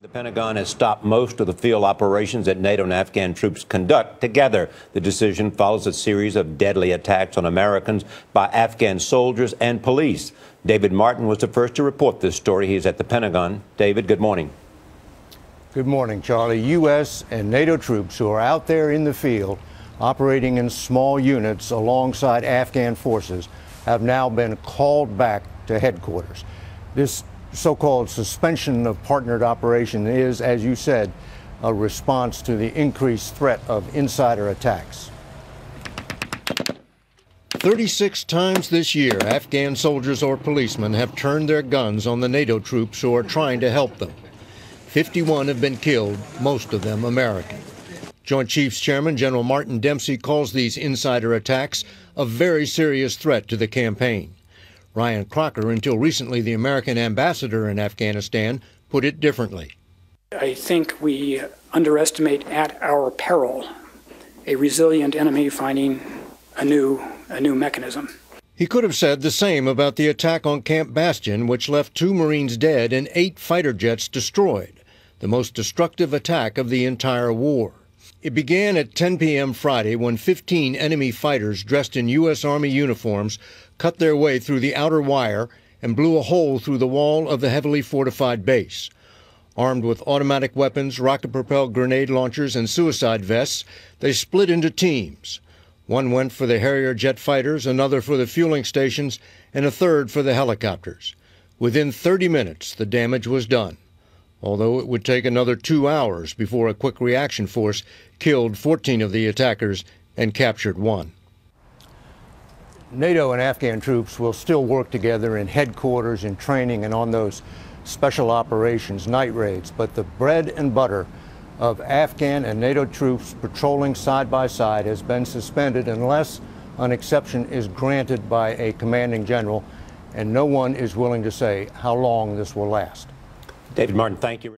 The Pentagon has stopped most of the field operations that NATO and Afghan troops conduct together. The decision follows a series of deadly attacks on Americans by Afghan soldiers and police. David Martin was the first to report this story. He's at the Pentagon. David, good morning. Good morning, Charlie. U.S. and NATO troops who are out there in the field operating in small units alongside Afghan forces have now been called back to headquarters. This so-called suspension of partnered operation is, as you said, a response to the increased threat of insider attacks. 36 times this year, Afghan soldiers or policemen have turned their guns on the NATO troops who are trying to help them. 51 have been killed, most of them American. Joint Chiefs Chairman General Martin Dempsey calls these insider attacks a very serious threat to the campaign. Ryan Crocker, until recently the American ambassador in Afghanistan, put it differently. I think we underestimate at our peril a resilient enemy finding a new mechanism. He could have said the same about the attack on Camp Bastion, which left 2 Marines dead and 8 fighter jets destroyed, the most destructive attack of the entire war. It began at 10 p.m. Friday when 15 enemy fighters dressed in U.S. Army uniforms cut their way through the outer wire and blew a hole through the wall of the heavily fortified base. Armed with automatic weapons, rocket-propelled grenade launchers, and suicide vests, they split into teams. One went for the Harrier jet fighters, another for the fueling stations, and a third for the helicopters. Within 30 minutes, the damage was done, although it would take another 2 hours before a quick reaction force killed 14 of the attackers and captured 1. NATO and Afghan troops will still work together in headquarters, in training, and on those special operations, night raids, but the bread and butter of Afghan and NATO troops patrolling side by side has been suspended unless an exception is granted by a commanding general, and no one is willing to say how long this will last. David Martin, thank you.